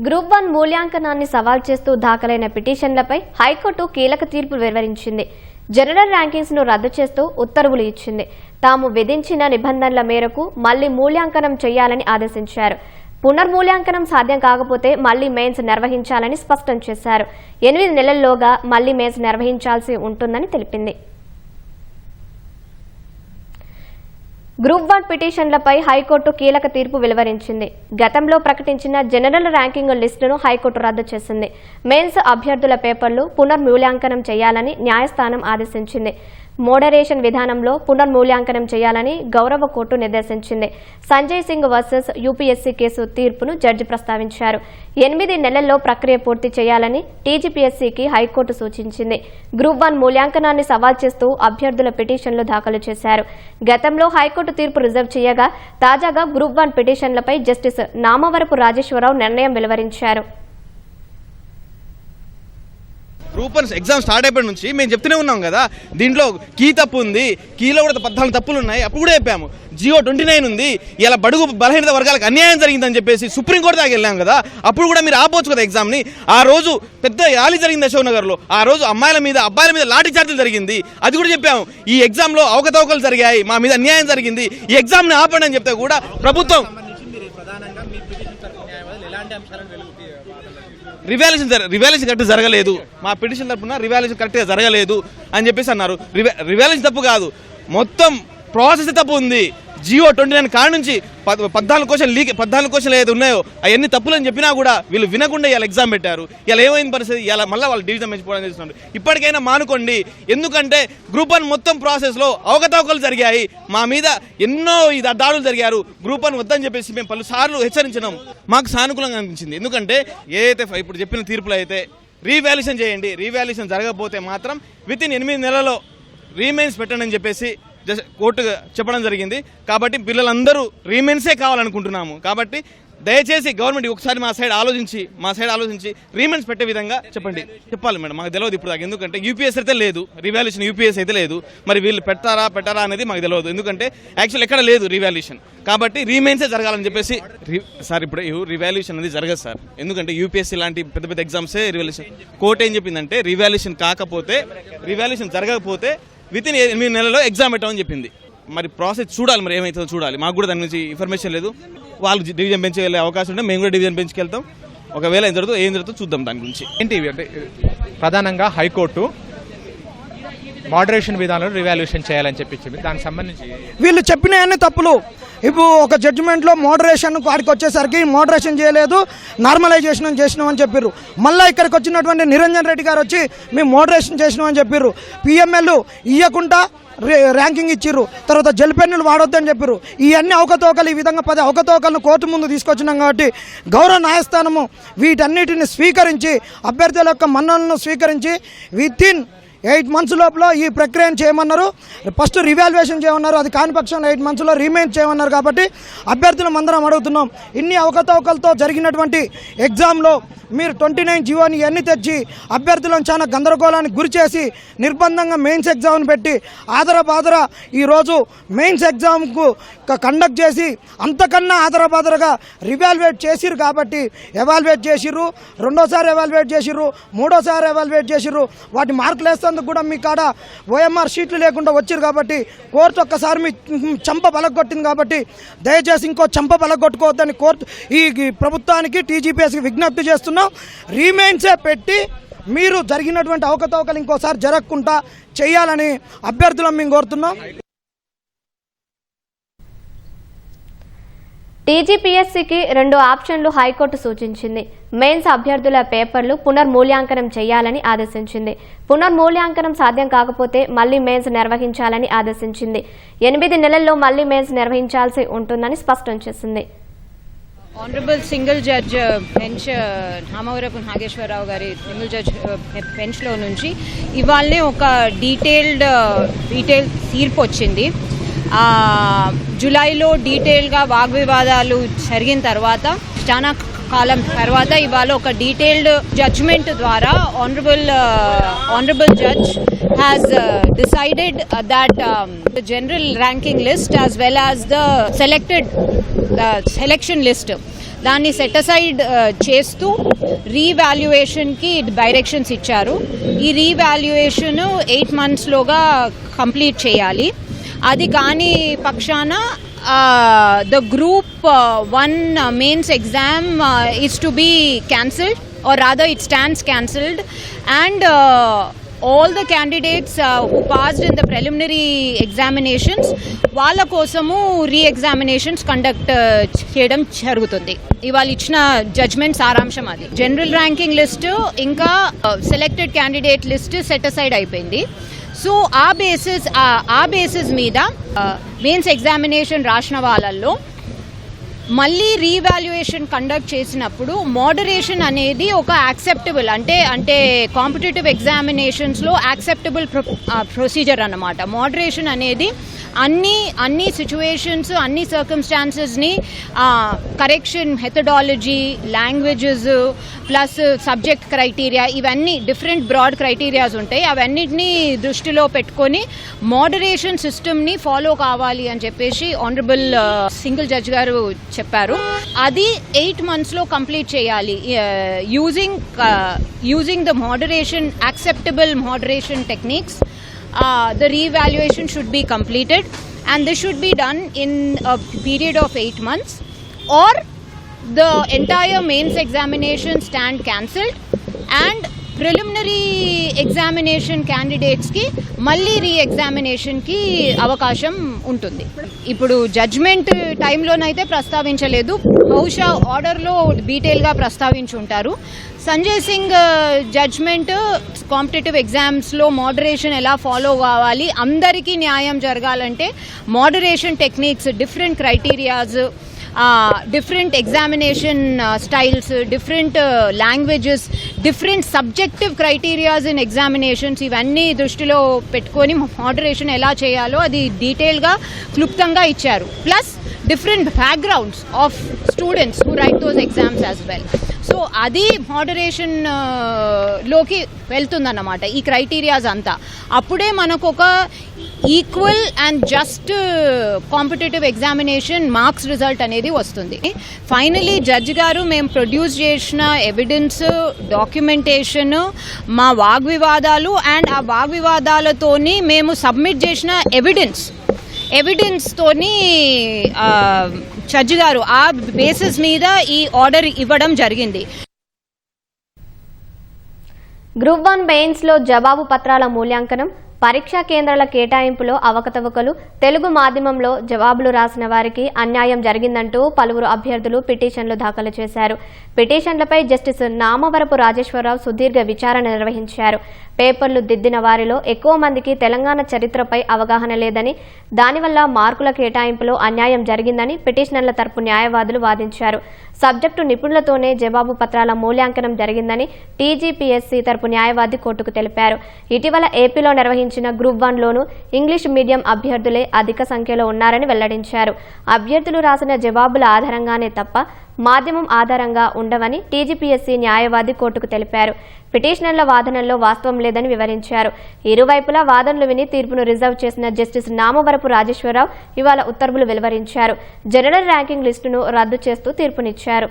Group 1 మూల్యాంకనాన్ని సవాల్ చేస్తూ దాఖలైన పిటిషన్లపై హైకోర్టు కీలక తీర్పు వెలువరించింది. జనరల్ ర్యాంకింగ్స్ ను రద్దు చేస్తూ ఉత్తర్వులు ఇచ్చింది. తాము విధించిన నిబంధనల మేరకు మళ్లీ మూల్యాంకనం చేయాలని ఆదేశించారు. పునర్మూల్యాంకనం సాధ్యం కాకపోతే మళ్లీ మెయిన్స్ నిర్వహించాలని స్పష్టం చేశారు. 8 నెలల్లోగా మళ్లీ మెయిన్స్ నిర్వహించాల్సి ఉంటుందని తెలిపింది. గ్రూప్ 1 పిటిషన్లపై హైకోర్టు కీలక తీర్పు వెలువరించింది. గతంలో ప్రకటించిన జనరల్ ర్యాంకింగ్ లిస్టును హైకోర్టు రద్దు చేసింది. మెయిన్స్ అభ్యర్థుల పేపర్లు పునర్మూల్యాంకనం చేయాలని న్యాయస్థానం ఆదేశించింది. మోడరేషన్ విధానంలో పునర్మూల్యాంకనం చేయాలని గౌరవ కోర్టు నిర్దేశించింది. Sanjay Singh versus UPSC case తీర్పును జడ్జి ప్రస్తావించారు. 8 నెలల్లో ప్రక్రియ పూర్తి చేయాలని టీజీపీఎస్సీకి హైకోర్టు సూచించింది. గ్రూప్ 1 మూల్యాంకనాన్ని సవాల్ చేస్తూ అభ్యర్థుల పిటిషన్లు దాఖలు చేశారు. గతంలో హైకోర్టు తీర్పు రిజర్వ్ చేయగా తాజాగా గ్రూప్ 1 పిటిషన్లపై జస్టిస్ నామవరపు రాజేశ్వరరావు నిర్ణయం వెలువరించారు. గ్రూప్ 1 ఎగ్జామ్ స్టార్ట్ అయిపోయిన నుంచి మేము చెప్తూనే ఉన్నాం కదా, దీంట్లో కీ తప్పు ఉంది, కీలో కూడా 14 తప్పులు ఉన్నాయి. అప్పుడు కూడా చెప్పాము జియో 29 ఉంది, ఇలా బడుగు బలహీనత వర్గాలకు అన్యాయం జరిగిందని చెప్పేసి సుప్రీంకోర్టు దాకా వెళ్ళాం కదా. అప్పుడు కూడా మీరు ఆపవచ్చు కదా ఎగ్జామ్ని. ఆ రోజు పెద్ద ర్యాలీ జరిగింది అశోక్ నగర్లో. ఆ రోజు అమ్మాయిల మీద అబ్బాయిల మీద లాఠీ చార్జీలు జరిగింది. అది కూడా చెప్పాము. ఈ ఎగ్జామ్లో అవకతవకలు జరిగాయి, మా మీద అన్యాయం జరిగింది, ఈ ఎగ్జామ్ని ఆపండి అని చెప్తే కూడా ప్రభుత్వం రివాల్యుయేషన్ కరెక్ట్ జరగలేదు, మా పిటిషన్ తరపున రివాల్యుయేషన్ కరెక్ట్గా జరగలేదు అని చెప్పేసి అన్నారు. రివాల్యుయేషన్ తప్పు కాదు, మొత్తం ప్రాసెస్ తప్పు ఉంది. జియో 29 కాడ నుంచి 14 క్వశ్చన్లు ఏదైతే ఉన్నాయో అవన్నీ తప్పులు అని చెప్పినా కూడా వీళ్ళు వినకుండా ఇలా ఎగ్జామ్ పెట్టారు. ఇలా ఏమైంది పరిస్థితి, ఇలా మళ్ళీ వాళ్ళు డివిజన్ పెంచుకోవడం చేస్తున్నారు. ఇప్పటికైనా మానుకోండి, ఎందుకంటే గ్రూప్ 1 మొత్తం ప్రాసెస్లో అవకతవకలు జరిగాయి, మా మీద ఎన్నో దాడులు జరిగారు. గ్రూప్ 1 వద్దని చెప్పేసి మేము పలుసార్లు హెచ్చరించినాం. మాకు సానుకూలంగా అనిపించింది. ఎందుకంటే ఏదైతే ఇప్పుడు చెప్పిన తీర్పులు అయితే రీవాల్యుయేషన్ చేయండి, రీవాల్యుయేషన్ జరగకపోతే మాత్రం వితిన్ 8 నెలల్లో రీమెయిన్స్ పెట్టండి అని చెప్పేసి కోర్టు చెప్పడం జరిగింది. కాబట్టి పిల్లలందరూ రీమెయిన్సే కావాలనుకుంటున్నాము. కాబట్టి దయచేసి గవర్నమెంట్ ఒకసారి మా సైడ్ ఆలోచించి రీమెయిన్స్ పెట్టే విధంగా చెప్పాలి మేడం. మాకు తెలియదు ఇప్పుడు దాకా, ఎందుకంటే యూపీఎస్ అయితే లేదు, రివాల్యుయేషన్ యూపీఎస్ అయితే లేదు. మరి వీళ్ళు పెట్టారా అనేది మాకు తెలియదు, ఎందుకంటే యాక్చువల్ ఎక్కడ లేదు రివాల్యుయేషన్. కాబట్టి రీమెయిన్సే జరగాలని చెప్పేసి సార్ ఇప్పుడు రివాల్యుయేషన్ అనేది జరగదు సార్, ఎందుకంటే యూపీఎస్సీ లాంటి పెద్ద ఎగ్జామ్సే రివాల్యుయేషన్. కోర్టు ఏం చెప్పిందంటే రివాల్యుయేషన్ జరగకపోతే వితిన్ 8 నెలల్లో ఎగ్జామ్ పెట్టమని చెప్పింది. మరి ప్రాసెస్ చూడాలి, మరి ఏమవుతుందో చూడాలి. మాకు కూడా దాని నుంచి ఇన్ఫర్మేషన్ లేదు. వాళ్ళు డివిజన్ బెంచ్కి వెళ్ళే అవకాశం ఉంటే మేము కూడా డివిజన్ బెంచ్కి వెళ్తాం. ఒకవేళ ఏం జరుగుతుందో చూద్దాం. దాని గురించి ఏంటి అంటే ప్రధానంగా హైకోర్టు మోడరేషన్ విధానంలో రివాల్యుయేషన్ చేయాలని చెప్పించింది. దానికి సంబంధించి వీళ్ళు చెప్పిన తప్పులు. ఇప్పుడు ఒక జడ్జిమెంట్లో మోడరేషన్ వాడికి వచ్చేసరికి మోడరేషన్ చేయలేదు, నార్మలైజేషన్ చేసినాం అని చెప్పారు. మళ్ళీ ఇక్కడికి వచ్చినటువంటి నిరంజన్ రెడ్డి గారు వచ్చి మేము మోడరేషన్ చేసినాం అని చెప్పారు. పిఎంఎల్ ఇవ్వకుండా ర్యాంకింగ్ ఇచ్చిర్రు, తర్వాత జల్పెన్నులు వాడొద్దని చెప్పారు. ఇవన్నీ అవకతవకలు, ఈ విధంగా 10 అవకతవకలను కోర్టు ముందు తీసుకొచ్చినాం. కాబట్టి గౌరవ న్యాయస్థానము వీటన్నిటిని స్వీకరించి అభ్యర్థుల యొక్క మన్ననలను స్వీకరించి వితిన్ 8 మంత్స్ లోపల ఈ ప్రక్రియను చేయమన్నారు. ఫస్ట్ రివాల్యుయేషన్ చేయమన్నారు, అది కాని పక్షంలో 8 మంత్స్లో రీమెయిన్ చేయమన్నారు. కాబట్టి అభ్యర్థులం అందరం అడుగుతున్నాం, ఇన్ని అవకతవకలతో జరిగినటువంటి ఎగ్జామ్లో మీరు 29 జీవోని ఇవన్నీ తెచ్చి అభ్యర్థులను చాలా గందరగోళానికి గురి చేసి నిర్బంధంగా మెయిన్స్ ఎగ్జామ్ని పెట్టి ఆదరబాదర ఈరోజు మెయిన్స్ ఎగ్జామ్కు కండక్ట్ చేసి అంతకన్నా ఆదరబాదరగా రివాల్యుయేట్ చేసిర్రు. కాబట్టి ఎవాల్యుయేట్ చేసిర్రు, రెండోసారి ఎవాల్యుయేట్ చేసిర్రు, మూడోసారి ఎవాల్యుయేట్ చేసిర్రు. వాటి మార్కులు వేస్తేందుకు కూడా మీ కాడ ఓఎంఆర్ షీట్లు లేకుండా వచ్చారు. కాబట్టి కోర్టు ఒక్కసారి మీ చంప బలగొట్టింది. కాబట్టి దయచేసి ఇంకో చంప బలగొట్టుకోవద్దని కోర్టు ఈ ప్రభుత్వానికి టీజీపీఎస్కి విజ్ఞప్తి చేస్తున్నాం. రీమెయిన్సే పెట్టి మీరు జరిగినటువంటి అవకతవకలు ఇంకోసారి జరగకుండా చేయాలని అభ్యర్థులను మేము కోరుతున్నాం. టీజీపీఎస్సీకి 2 ఆప్షన్లు హైకోర్టు సూచించింది. మెయిన్స్ అభ్యర్థుల పేపర్లు పునర్మూల్యాంకనం చేయాలని ఆదేశించింది. పునర్మూల్యాంకనం సాధ్యం కాకపోతే మళ్లీ మెయిన్స్ నిర్వహించాలని ఆదేశించింది. 8 నెలల్లో మళ్లీ మెయిన్స్ నిర్వహించాల్సి ఉంటుందని స్పష్టం చేసింది. Honourable single judge bench Namavarapu Nageswara Rao గారి సింగిల్ జడ్జ్ బెంచ్లో నుంచి ఇవాళనే ఒక డీటెయిల్ తీర్పు వచ్చింది. జూలైలో డీటెయిల్గా వాగ్వివాదాలు జరిగిన తర్వాత చాలా కాలం తర్వాత ఇవాళ ఒక డీటెయిల్డ్ జడ్జ్మెంట్ ద్వారా honourable judge has decided that the general ranking list as well as the selection list దాన్ని సెట్ అసైడ్ చేస్తూ రీవాల్యుయేషన్కి డైరెక్షన్స్ ఇచ్చారు. ఈ రీవాల్యుయేషన్ 8 monthsలోగా కంప్లీట్ చేయాలి. అది కాని పక్షాన the group 1 mains exam is to be cancelled, or rather it stands cancelled, and all the candidates who passed in the preliminary examinations వాళ్ళ కోసము రీ-ఎగ్జామినేషన్స్ కండక్ట్ చేయడం జరుగుతుంది. ఇవాళ ఇచ్చిన జడ్జ్మెంట్ సారాంశం అది. జనరల్ ర్యాంకింగ్ లిస్ట్ ఇంకా selected candidate list set aside అయిపోయింది. సో ఆ బేసిస్ మీద మెయిన్స్ ఎగ్జామినేషన్ రాసిన వాళ్ళల్లో మళ్ళీ రీవాల్యుయేషన్ కండక్ట్ చేసినప్పుడు మోడరేషన్ అనేది ఒక యాక్సెప్టబుల్ అంటే కాంపిటేటివ్ ఎగ్జామినేషన్స్లో యాక్సెప్టబుల్ ప్రొసీజర్ అన్నమాట. మోడరేషన్ అనేది అన్ని సిచ్యువేషన్స్, అన్ని సర్కమ్స్టాన్సెస్ని correction methodology, languages plus subject criteria, ఇవన్నీ డిఫరెంట్ బ్రాడ్ క్రైటీరియాస్ ఉంటాయి. అవన్నిటినీ దృష్టిలో పెట్టుకొని మోడరేషన్ సిస్టమ్ని ఫాలో కావాలి అని చెప్పేసి ఆనరబుల్ సింగిల్ జడ్జ్ గారు చెప్పారు. అది 8 monthsలో కంప్లీట్ చేయాలి. Using the moderation, acceptable moderation techniques, the re-evaluation should be completed, and this should be done in a period of 8 months, or the entire mains examination stand cancelled and preliminary examination క్యాండిడేట్స్కి మళ్ళీ రీ-ఎగ్జామినేషన్కి అవకాశం ఉంటుంది. ఇప్పుడు judgement టైంలోనైతే ప్రస్తావించలేదు, బహుశా ఆర్డర్లో డీటెయిల్గా ప్రస్తావించి ఉంటారు. సంజయ్ సింగ్ జడ్జ్మెంట్ కాంపిటేటివ్ ఎగ్జామ్స్లో మోడరేషన్ ఎలా ఫాలో కావాలి, అందరికీ న్యాయం జరగాలంటే moderation techniques, different criterias, different examination styles, different languages, different subjective criterias in examinations, ఇవన్నీ దృష్టిలో పెట్టుకొని మోడరేషన్ ఎలా చేయాలో అది డీటెయిల్గా క్లుప్తంగా ఇచ్చారు. Plus different backgrounds of students who right those exams as well. So అది మోడరేషన్ లోకి వెళ్తుందన్నమాట ఈ క్రైటీరియాస్ అంతా. అప్పుడే మనకు ఒక equal and just competitive examination marks result అనేది వస్తుంది. ఫైనలీ జడ్జి గారు మేము ప్రొడ్యూస్ చేసిన ఎవిడెన్స్, డాక్యుమెంటేషన్, మా వాగ్వివాదాలు అండ్ ఆ వాగ్వివాదాలతోని మేము సబ్మిట్ చేసిన ఎవిడెన్స్ తోని జడ్జి గారు ఆ బేసిస్ మీద ఈ ఆర్డర్ ఇవ్వడం జరిగింది. గ్రూప్ 1 మెయిన్స్లో జవాబు పత్రాల మూల్యాంకనం, పరీక్షా కేంద్రాల కేటాయింపులో అవకతవకలు, తెలుగు మాధ్యమంలో జవాబులు రాసిన వారికి అన్యాయం జరిగిందంటూ పలువురు అభ్యర్థులు పిటిషన్లు దాఖలు చేశారు. పిటిషన్లపై జస్టిస్ నామవరపు రాజేశ్వరరావు సుదీర్ఘ విచారణ నిర్వహించారు. పేపర్లు దిద్దిన వారిలో ఎక్కువ మందికి తెలంగాణ చరిత్రపై అవగాహన లేదని, దానివల్ల మార్కుల కేటాయింపులో అన్యాయం జరిగిందని పిటిషనర్ల తరపు న్యాయవాదులు వాదించారు. సబ్జెక్టు నిపుణులతోనే జవాబు పత్రాల మూల్యాంకనం జరిగిందని టీజీపీఎస్సీ తరపు న్యాయవాది కోర్టుకు తెలిపారు. ఇటీవల ఏపీలో నిర్వహించిన గ్రూప్ 1లోనూ ఇంగ్లీష్ మీడియం అభ్యర్థులే అధిక సంఖ్యలో ఉన్నారని వెల్లడించారు. అభ్యర్థులు రాసిన జవాబుల ఆధారంగానే తప్ప మాధ్యమం ఆధారంగా ఉండవని టీజీపీఎస్సీ న్యాయవాది కోర్టుకు తెలిపారు. పిటిషనర్ల వాదనల్లో వాస్తవం లేదని వివరించారు. ఇరువైపులా వాదనలు విని తీర్పును రిజర్వ్ చేసిన జస్టిస్ నామవరపు రాజేశ్వరరావు ఇవాళ ఉత్తర్వులు వెలువరించారు. జనరల్ ర్యాంకింగ్ లిస్టును రద్దు చేస్తూ తీర్పునిచ్చారు.